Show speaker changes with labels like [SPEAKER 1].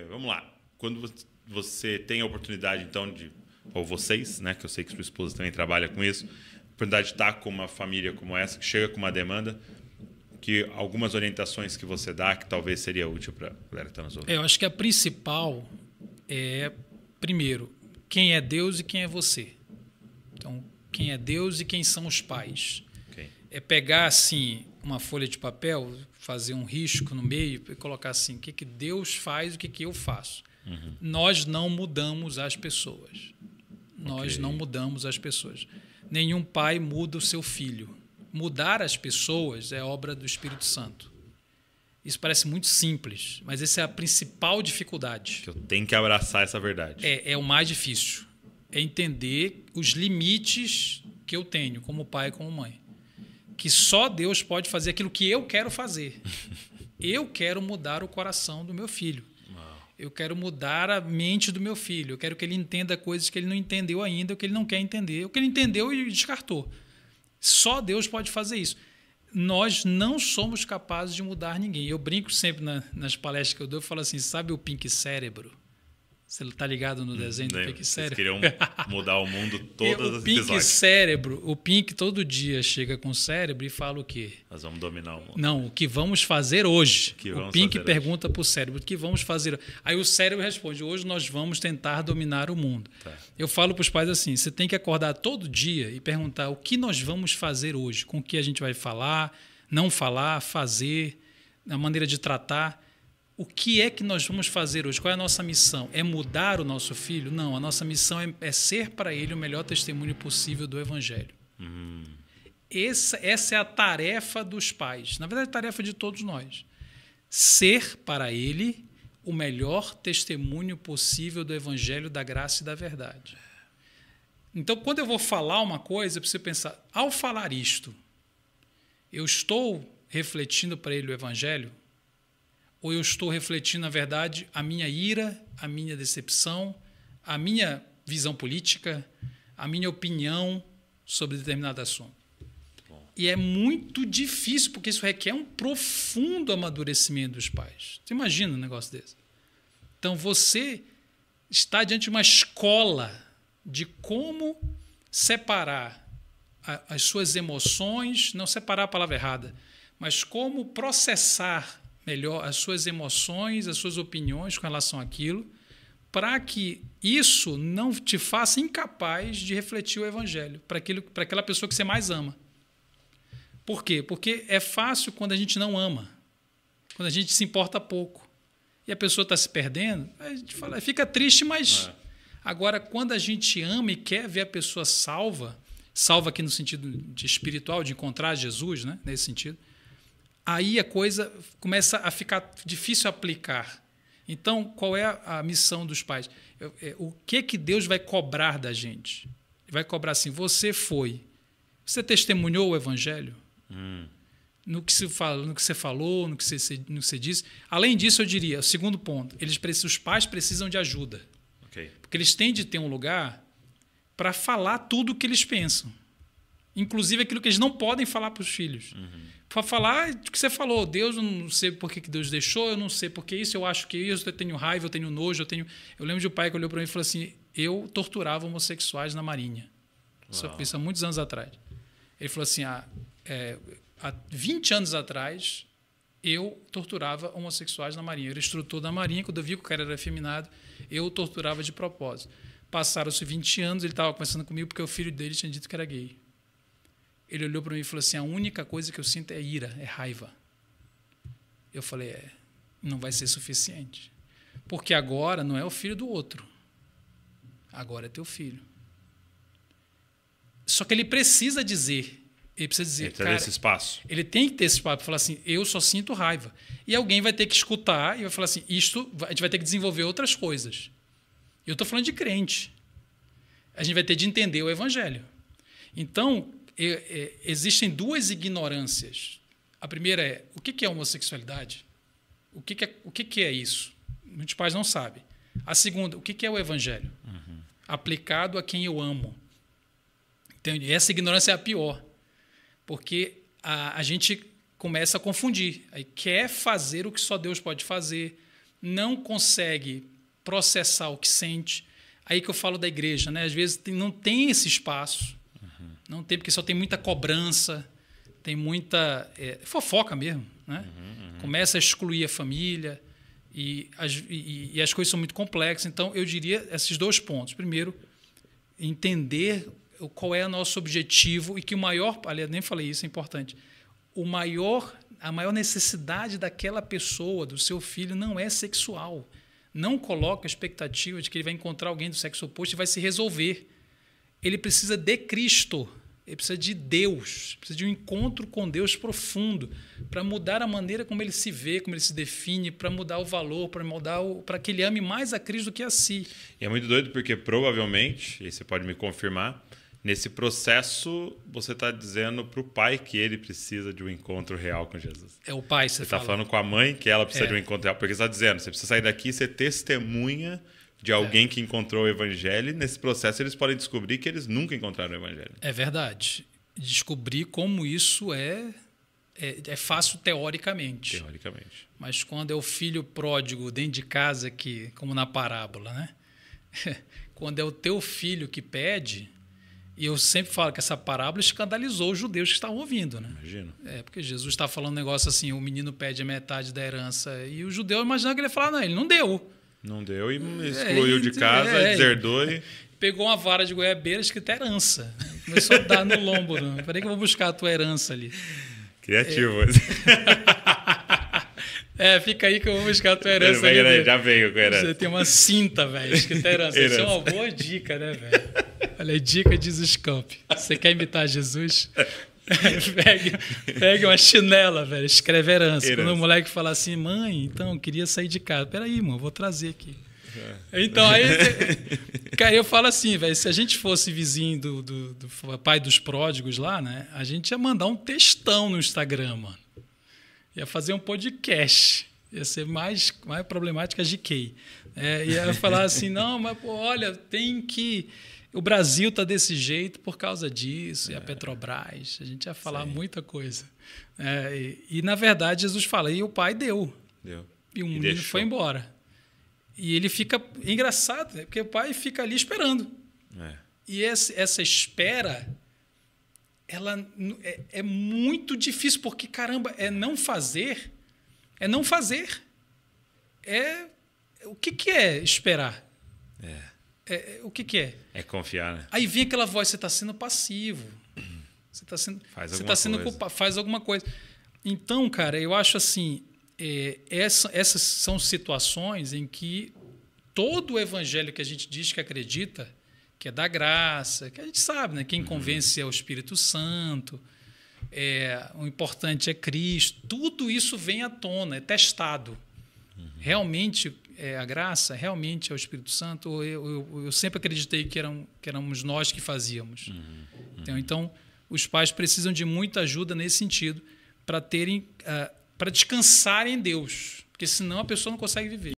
[SPEAKER 1] Vamos lá. Quando você tem a oportunidade, então, ou vocês, né, que eu sei que sua esposa também trabalha com isso, a oportunidade de estar com uma família como essa, que chega com uma demanda, que algumas orientações que você dá, que talvez seria útil para a galera que está nos ouvindo.
[SPEAKER 2] Eu acho que a principal é, primeiro, quem é Deus e quem é você. Então, quem é Deus e quem são os pais.
[SPEAKER 1] Okay.
[SPEAKER 2] É pegar, assim, uma folha de papel, fazer um risco no meio e colocar assim, o que Deus faz e o que eu faço. Uhum. Nós não mudamos as pessoas. Nós não mudamos as pessoas. Nenhum pai muda o seu filho. Mudar as pessoas é obra do Espírito Santo. Isso parece muito simples, mas essa é a principal dificuldade.
[SPEAKER 1] Que eu tenho que abraçar essa verdade.
[SPEAKER 2] É o mais difícil. É entender os limites que eu tenho como pai e como mãe. Que só Deus pode fazer aquilo que eu quero fazer. Eu quero mudar o coração do meu filho. Eu quero mudar a mente do meu filho. Eu quero que ele entenda coisas que ele não entendeu ainda, ou que ele não quer entender, ou que ele entendeu e descartou. Só Deus pode fazer isso. Nós não somos capazes de mudar ninguém. Eu brinco sempre nas palestras que eu dou, eu falo assim, sabe o Pink Cérebro? Você está ligado no desenho do Pink Cérebro?
[SPEAKER 1] Vocês queriam mudar o mundo todas as episódios.
[SPEAKER 2] O Pink Cérebro, o Pink todo dia chega com o cérebro e fala o quê?
[SPEAKER 1] Nós vamos dominar o mundo.
[SPEAKER 2] Não, o que vamos fazer hoje. O Pink pergunta para o cérebro, o que vamos fazer hoje? Aí o cérebro responde, hoje nós vamos tentar dominar o mundo. Tá. Eu falo para os pais assim, você tem que acordar todo dia e perguntar o que nós vamos fazer hoje, com o que a gente vai falar, não falar, fazer, a maneira de tratar. O que é que nós vamos fazer hoje? Qual é a nossa missão? É mudar o nosso filho? Não, a nossa missão é ser para ele o melhor testemunho possível do Evangelho. Essa é a tarefa dos pais. Na verdade, a tarefa de todos nós. Ser para ele o melhor testemunho possível do Evangelho, da graça e da verdade. Então, quando eu vou falar uma coisa, eu preciso pensar, ao falar isto, eu estou refletindo para ele o Evangelho? Ou eu estou refletindo, na verdade, a minha ira, a minha decepção, a minha visão política, a minha opinião sobre determinado assunto? Bom. E é muito difícil, porque isso requer um profundo amadurecimento dos pais. Você imagina um negócio desse? Então, você está diante de uma escola de como separar as suas emoções, não separar a palavra errada, mas como processar melhor as suas emoções, as suas opiniões com relação àquilo, para que isso não te faça incapaz de refletir o Evangelho para aquela pessoa que você mais ama. Por quê? Porque é fácil quando a gente não ama, quando a gente se importa pouco. E a pessoa está se perdendo, a gente fala, fica triste, mas... Agora, quando a gente ama e quer ver a pessoa salva aqui no sentido de espiritual, de encontrar Jesus, né? Nesse sentido, aí a coisa começa a ficar difícil aplicar. Então, qual é a missão dos pais? O que Deus vai cobrar da gente? Ele vai cobrar assim, você testemunhou o Evangelho? No que você falou, no que você disse. Além disso, eu diria, o segundo ponto, os pais precisam de ajuda. Okay. Porque eles têm de ter um lugar para falar tudo o que eles pensam. Inclusive aquilo que eles não podem falar para os filhos. Para falar o que você falou, Deus, eu não sei por que Deus deixou, eu não sei por que isso, eu acho que isso, eu tenho raiva, eu tenho nojo, eu lembro de um pai que olhou para mim e falou assim, eu torturava homossexuais na Marinha. Isso há muitos anos atrás. Ele falou assim, há 20 anos atrás, eu torturava homossexuais na Marinha. Eu era instrutor da Marinha, quando eu vi que o cara era afeminado, eu o torturava de propósito. Passaram-se 20 anos, ele estava conversando comigo porque o filho dele tinha dito que era gay. Ele olhou para mim e falou assim, a única coisa que eu sinto é ira, é raiva. Eu falei, não vai ser suficiente. Porque agora não é o filho do outro. Agora é teu filho. Só que ele precisa dizer, cara,
[SPEAKER 1] esse espaço.
[SPEAKER 2] Ele tem que ter esse espaço para falar assim, eu só sinto raiva. E alguém vai ter que escutar e vai falar assim, a gente vai ter que desenvolver outras coisas. Eu estou falando de crente. A gente vai ter de entender o Evangelho. Então, existem duas ignorâncias. A primeira é, o que é homossexualidade? O que é isso? Muitos pais não sabem. A segunda, o que é o Evangelho? Aplicado a quem eu amo. Entende? Essa ignorância é a pior. Porque a gente começa a confundir. Aí quer fazer o que só Deus pode fazer, não consegue processar o que sente. Aí que eu falo da igreja, né? Às vezes não tem esse espaço, não tem, porque só tem muita cobrança, tem muita fofoca mesmo, né? Começa a excluir a família e as coisas são muito complexas. Então, eu diria esses 2 pontos. Primeiro, entender qual é o nosso objetivo e que o maior, aliás, nem falei isso, é importante, a maior necessidade daquela pessoa, do seu filho, não é sexual. Não coloca a expectativa de que ele vai encontrar alguém do sexo oposto e vai se resolver. Ele precisa de Cristo, ele precisa de Deus, precisa de um encontro com Deus profundo para mudar a maneira como ele se vê, como ele se define, para mudar o valor, para que ele ame mais a Cristo do que a si.
[SPEAKER 1] E é muito doido porque provavelmente, e você pode me confirmar, nesse processo, você está dizendo para o pai que ele precisa de um encontro real com Jesus.
[SPEAKER 2] É o pai, você
[SPEAKER 1] está falando com a mãe que ela precisa de um encontro real. Porque você está dizendo, você precisa sair daqui e ser testemunha de alguém que encontrou o evangelho. E nesse processo, eles podem descobrir que eles nunca encontraram o evangelho.
[SPEAKER 2] É verdade. Descobrir como isso é fácil teoricamente.
[SPEAKER 1] Teoricamente.
[SPEAKER 2] Mas quando é o filho pródigo dentro de casa, como na parábola, né? Quando é o teu filho que pede... E eu sempre falo que essa parábola escandalizou os judeus que estavam ouvindo, né?
[SPEAKER 1] Imagino.
[SPEAKER 2] Porque Jesus está falando um negócio assim, o menino pede a metade da herança. E o judeu imaginava que ele ia falar, não, ele não deu.
[SPEAKER 1] Não deu e excluiu de casa, deserdou e...
[SPEAKER 2] Pegou uma vara de goiabeira escrita herança. Começou a dar no lombo. Peraí que eu vou buscar a tua herança ali.
[SPEAKER 1] Criativo.
[SPEAKER 2] Fica aí que eu vou buscar a tua herança ali.
[SPEAKER 1] Já veio com a herança.
[SPEAKER 2] Você tem uma cinta, velho, escrita herança. Isso é uma boa dica, né, velho? Olha aí, dica de Zuscamp. Você quer imitar Jesus? Pegue uma chinela, velho, escreve herança. Quando o moleque fala assim, mãe, então, eu queria sair de casa. Peraí, irmão, vou trazer aqui. Então, aí, cara, eu falo assim, velho, se a gente fosse vizinho do pai dos pródigos lá, né, a gente ia mandar um textão no Instagram, mano. Ia fazer um podcast. Ia ser mais problemática de GK. Ia falar assim, não, mas pô, olha, tem que... O Brasil está desse jeito por causa disso, e a Petrobras. A gente ia falar muita coisa. E, na verdade, Jesus fala, e o pai deu. E o menino foi embora. E ele fica... Engraçado, né? Porque o pai fica ali esperando. E essa espera... ela é muito difícil, porque, caramba, não fazer. O que é esperar? O que é?
[SPEAKER 1] É confiar, né?
[SPEAKER 2] Aí vem aquela voz, você está sendo passivo. Você está sendo culpado, faz alguma coisa. Então, cara, eu acho assim, essas são situações em que todo o evangelho que a gente diz que acredita, que é da graça, que a gente sabe, né? Quem convence é o Espírito Santo, o importante é Cristo, tudo isso vem à tona, é testado. Realmente é a graça, realmente é o Espírito Santo, eu sempre acreditei que éramos nós que fazíamos. Então, os pais precisam de muita ajuda nesse sentido para descansarem em Deus, porque senão a pessoa não consegue viver.